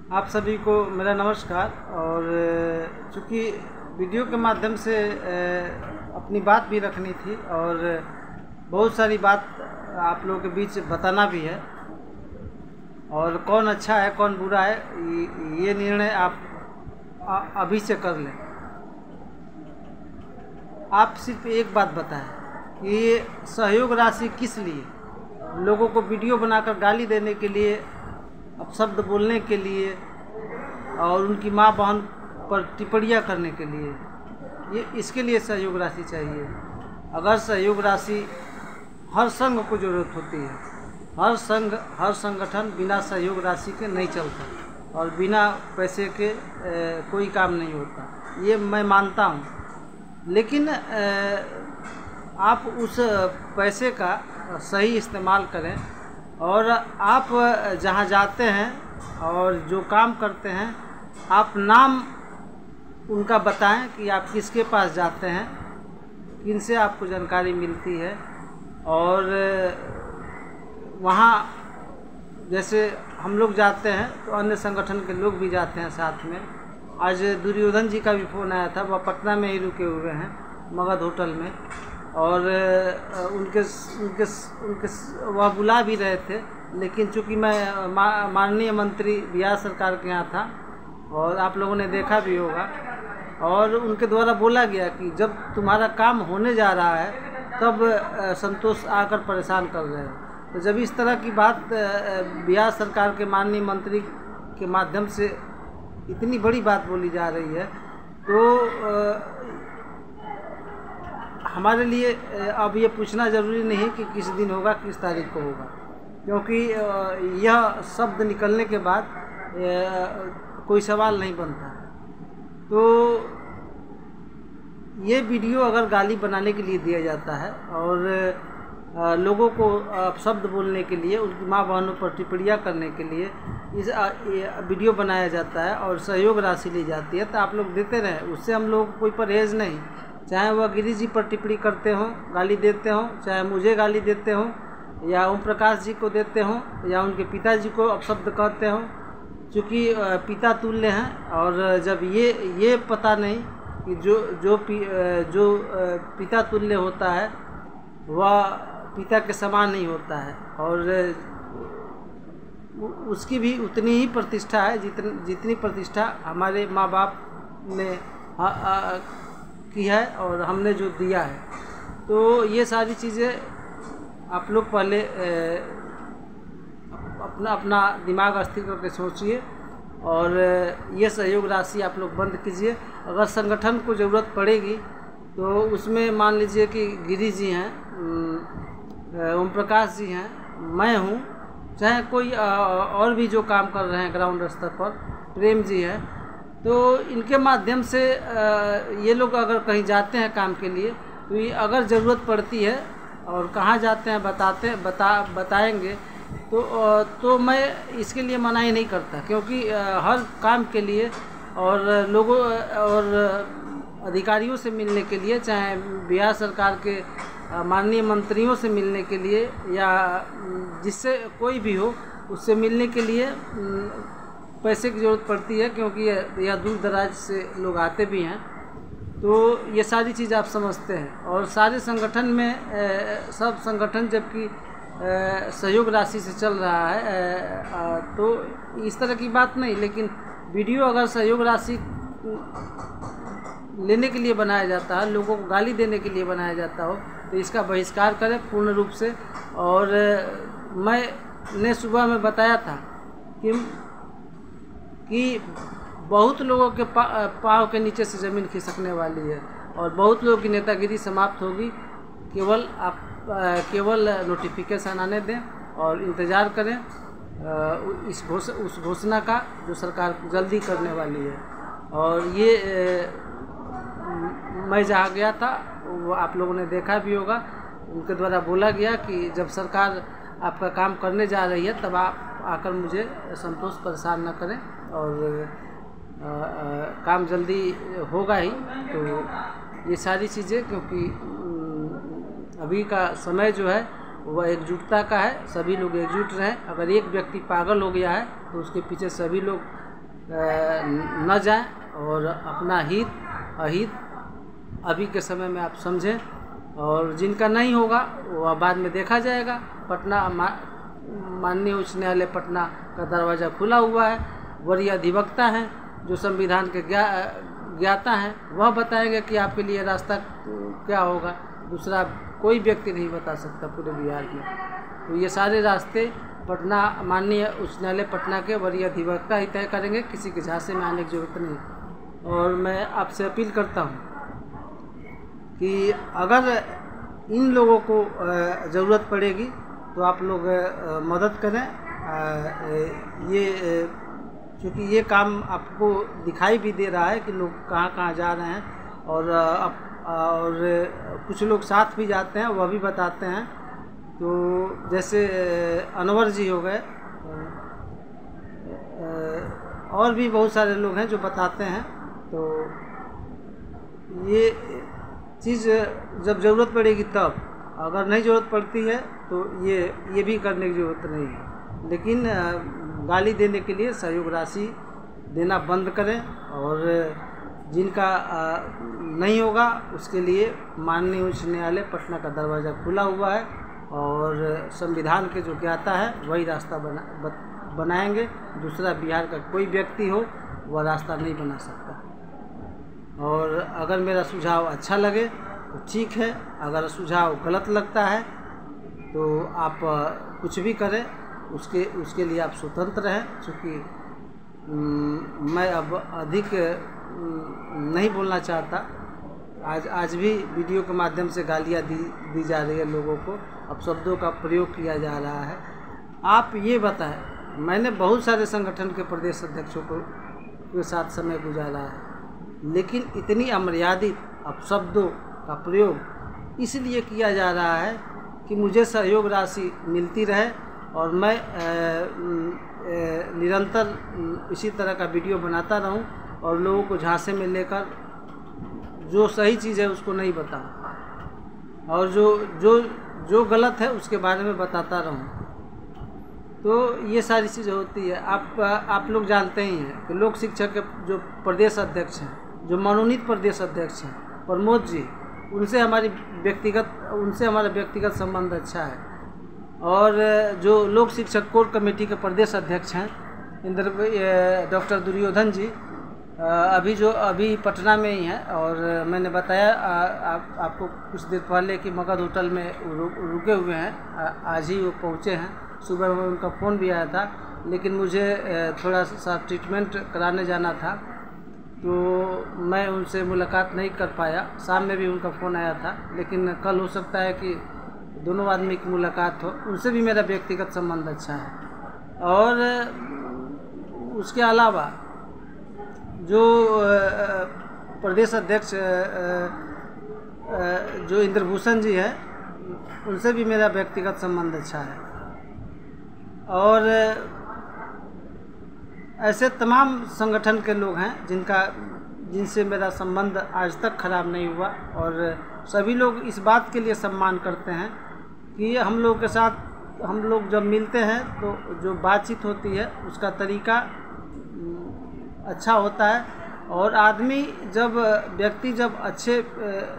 आप सभी को मेरा नमस्कार। और चूँकि वीडियो के माध्यम से अपनी बात भी रखनी थी और बहुत सारी बात आप लोगों के बीच बताना भी है, और कौन अच्छा है कौन बुरा है ये निर्णय आप अभी से कर लें। आप सिर्फ एक बात बताएं कि ये सहयोग राशि किस लिए, लोगों को वीडियो बनाकर गाली देने के लिए, अपशब्द बोलने के लिए और उनकी माँ बहन पर टिप्पणियाँ करने के लिए, ये इसके लिए सहयोग राशि चाहिए। अगर सहयोग राशि हर संघ को ज़रूरत होती है, हर संघ हर संगठन बिना सहयोग राशि के नहीं चलता और बिना पैसे के कोई काम नहीं होता, ये मैं मानता हूँ। लेकिन आप उस पैसे का सही इस्तेमाल करें और आप जहाँ जाते हैं और जो काम करते हैं आप नाम उनका बताएं कि आप किसके पास जाते हैं, किनसे आपको जानकारी मिलती है। और वहाँ जैसे हम लोग जाते हैं तो अन्य संगठन के लोग भी जाते हैं साथ में। आज दुर्योधन जी का भी फ़ोन आया था, वह पटना में ही रुके हुए हैं मगध होटल में, और उनके वह बुला भी रहे थे, लेकिन चूंकि मैं माननीय मंत्री बिहार सरकार के यहाँ था और आप लोगों ने देखा भी होगा, और उनके द्वारा बोला गया कि जब तुम्हारा काम होने जा रहा है तब संतोष आकर परेशान कर रहे हो। तो जब इस तरह की बात बिहार सरकार के माननीय मंत्री के माध्यम से इतनी बड़ी बात बोली जा रही है, तो हमारे लिए अब ये पूछना ज़रूरी नहीं है कि किस दिन होगा, किस तारीख को होगा, क्योंकि यह शब्द निकलने के बाद कोई सवाल नहीं बनता। तो ये वीडियो अगर गाली बनाने के लिए दिया जाता है और लोगों को शब्द बोलने के लिए, उनकी माँ बहनों पर टिप्पणियाँ करने के लिए इस वीडियो बनाया जाता है और सहयोग राशि ली जाती है, तो आप लोग देते रहें, उससे हम लोग को कोई परहेज़ नहीं। चाहे वह गिरीश जी पर टिप्पणी करते हों, गाली देते हों, चाहे मुझे गाली देते हों, या ओम प्रकाश जी को देते हों, या उनके पिताजी को अपशब्द कहते हों, क्योंकि पिता तुल्य हैं। और जब ये पता नहीं कि जो पिता तुल्य होता है वह पिता के समान नहीं होता है, और उसकी भी उतनी ही प्रतिष्ठा है जितनी प्रतिष्ठा हमारे माँ बाप ने की है और हमने जो दिया है। तो ये सारी चीज़ें आप लोग पहले अपना दिमाग स्थिर करके सोचिए और ये सहयोग राशि आप लोग बंद कीजिए। अगर संगठन को ज़रूरत पड़ेगी तो उसमें मान लीजिए कि गिरीश जी हैं, ओम प्रकाश जी हैं, मैं हूँ, चाहे कोई और भी जो काम कर रहे हैं ग्राउंड स्तर पर, प्रेम जी हैं, तो इनके माध्यम से ये लोग अगर कहीं जाते हैं काम के लिए, तो ये अगर ज़रूरत पड़ती है और कहाँ जाते हैं बताएंगे तो मैं इसके लिए मनाही नहीं करता, क्योंकि हर काम के लिए और लोगों और अधिकारियों से मिलने के लिए, चाहे बिहार सरकार के माननीय मंत्रियों से मिलने के लिए या जिससे कोई भी हो उससे मिलने के लिए पैसे की ज़रूरत पड़ती है, क्योंकि यह दूर दराज से लोग आते भी हैं। तो ये सारी चीज़ आप समझते हैं। और सारे संगठन में सब संगठन जबकि सहयोग राशि से चल रहा है, तो इस तरह की बात नहीं, लेकिन वीडियो अगर सहयोग राशि लेने के लिए बनाया जाता है, लोगों को गाली देने के लिए बनाया जाता हो, तो इसका बहिष्कार करें पूर्ण रूप से। और मैंने सुबह में बताया था कि बहुत लोगों के पाँव के नीचे से ज़मीन खिसकने वाली है और बहुत लोगों की नेतागिरी समाप्त होगी। केवल नोटिफिकेशन आने दें और इंतज़ार करें उस घोषणा का जो सरकार जल्दी करने वाली है। और ये मैं जहाँ गया था वो आप लोगों ने देखा भी होगा, उनके द्वारा बोला गया कि जब सरकार आपका काम करने जा रही है तब आप आकर मुझे संतोष परेशान न करें, और काम जल्दी होगा ही। तो ये सारी चीज़ें, क्योंकि अभी का समय जो है वह एकजुटता का है, सभी लोग एकजुट रहें। अगर एक व्यक्ति पागल हो गया है तो उसके पीछे सभी लोग न जाएं और अपना हित अहित अभी के समय में आप समझें, और जिनका नहीं होगा वह बाद में देखा जाएगा। पटना माननीय उच्च न्यायालय पटना का दरवाज़ा खुला हुआ है। वरीय अधिवक्ता हैं जो संविधान के ज्ञाता हैं, वह बताएंगे कि आपके लिए रास्ता क्या होगा। दूसरा कोई व्यक्ति नहीं बता सकता पूरे बिहार में। तो ये सारे रास्ते पटना माननीय उच्च न्यायालय पटना के वरीय अधिवक्ता ही तय करेंगे, किसी के झांसे में आने की जरूरत नहीं। और मैं आपसे अपील करता हूँ कि अगर इन लोगों को ज़रूरत पड़ेगी तो आप लोग मदद करें। ये क्योंकि ये काम आपको दिखाई भी दे रहा है कि लोग कहाँ कहाँ जा रहे हैं, और कुछ लोग साथ भी जाते हैं, वह भी बताते हैं। तो जैसे अनवर जी हो गए, और भी बहुत सारे लोग हैं जो बताते हैं। तो ये चीज़ जब ज़रूरत पड़ेगी तब, अगर नहीं ज़रूरत पड़ती है तो ये भी करने की ज़रूरत नहीं है। लेकिन गाली देने के लिए सहयोग राशि देना बंद करें, और जिनका नहीं होगा उसके लिए माननीय उच्च न्यायालय पटना का दरवाज़ा खुला हुआ है, और संविधान के जो ज्ञाता है वही रास्ता बनाएंगे। दूसरा बिहार का कोई व्यक्ति हो वह रास्ता नहीं बना सकता। और अगर मेरा सुझाव अच्छा लगे तो ठीक है, अगर सुझाव गलत लगता है तो आप कुछ भी करें, उसके लिए आप स्वतंत्र हैं। क्योंकि मैं अब अधिक नहीं बोलना चाहता। आज भी वीडियो के माध्यम से गालियाँ दी जा रही है लोगों को, अब शब्दों का प्रयोग किया जा रहा है। आप ये बताएं, मैंने बहुत सारे संगठन के प्रदेश अध्यक्षों के साथ समय गुजारा है, लेकिन इतनी अमर्यादित अपशब्दों का प्रयोग इसलिए किया जा रहा है कि मुझे सहयोग राशि मिलती रहे और मैं निरंतर इसी तरह का वीडियो बनाता रहूं और लोगों को झांसे में लेकर जो सही चीज़ है उसको नहीं बताऊं, और जो गलत है उसके बारे में बताता रहूं। तो ये सारी चीज़ें होती है। आप लोग जानते ही हैं कि लोक शिक्षक के जो प्रदेश अध्यक्ष हैं, जो मनोनीत प्रदेश अध्यक्ष हैं प्रमोद जी, उनसे हमारा व्यक्तिगत संबंध अच्छा है। और जो लोक शिक्षक कोर कमेटी के प्रदेश अध्यक्ष हैं डॉक्टर दुर्योधन जी, अभी पटना में ही हैं। और मैंने बताया आपको कुछ देर पहले कि मगध होटल में रुके हुए हैं, आज ही वो पहुँचे हैं। सुबह में उनका फ़ोन भी आया था, लेकिन मुझे थोड़ा सा ट्रीटमेंट कराने जाना था तो मैं उनसे मुलाकात नहीं कर पाया। शाम में भी उनका फ़ोन आया था, लेकिन कल हो सकता है कि दोनों आदमी की मुलाकात हो। उनसे भी मेरा व्यक्तिगत संबंध अच्छा है। और उसके अलावा जो प्रदेश अध्यक्ष जो इंद्रभूषण जी हैं, उनसे भी मेरा व्यक्तिगत संबंध अच्छा है। और ऐसे तमाम संगठन के लोग हैं जिनसे मेरा संबंध आज तक खराब नहीं हुआ, और सभी लोग इस बात के लिए सम्मान करते हैं कि हम लोग के साथ हम लोग जब मिलते हैं तो जो बातचीत होती है उसका तरीका अच्छा होता है। और व्यक्ति जब अच्छे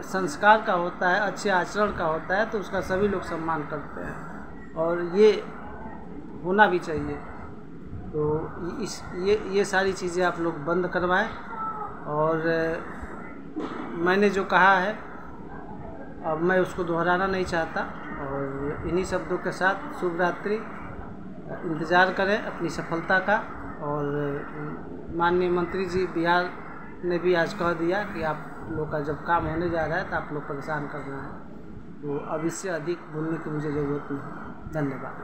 संस्कार का होता है, अच्छे आचरण का होता है, तो उसका सभी लोग सम्मान करते हैं, और ये होना भी चाहिए। तो ये सारी चीज़ें आप लोग बंद करवाएं। और मैंने जो कहा है अब मैं उसको दोहराना नहीं चाहता। और इन्हीं शब्दों के साथ शुभ रात्रि, इंतज़ार करें अपनी सफलता का। और माननीय मंत्री जी बिहार ने भी आज कह दिया कि आप लोग का जब काम होने जा रहा है तो आप लोग परेशान करना है। तो अब इससे अधिक बोलने की मुझे ज़रूरत नहीं। धन्यवाद।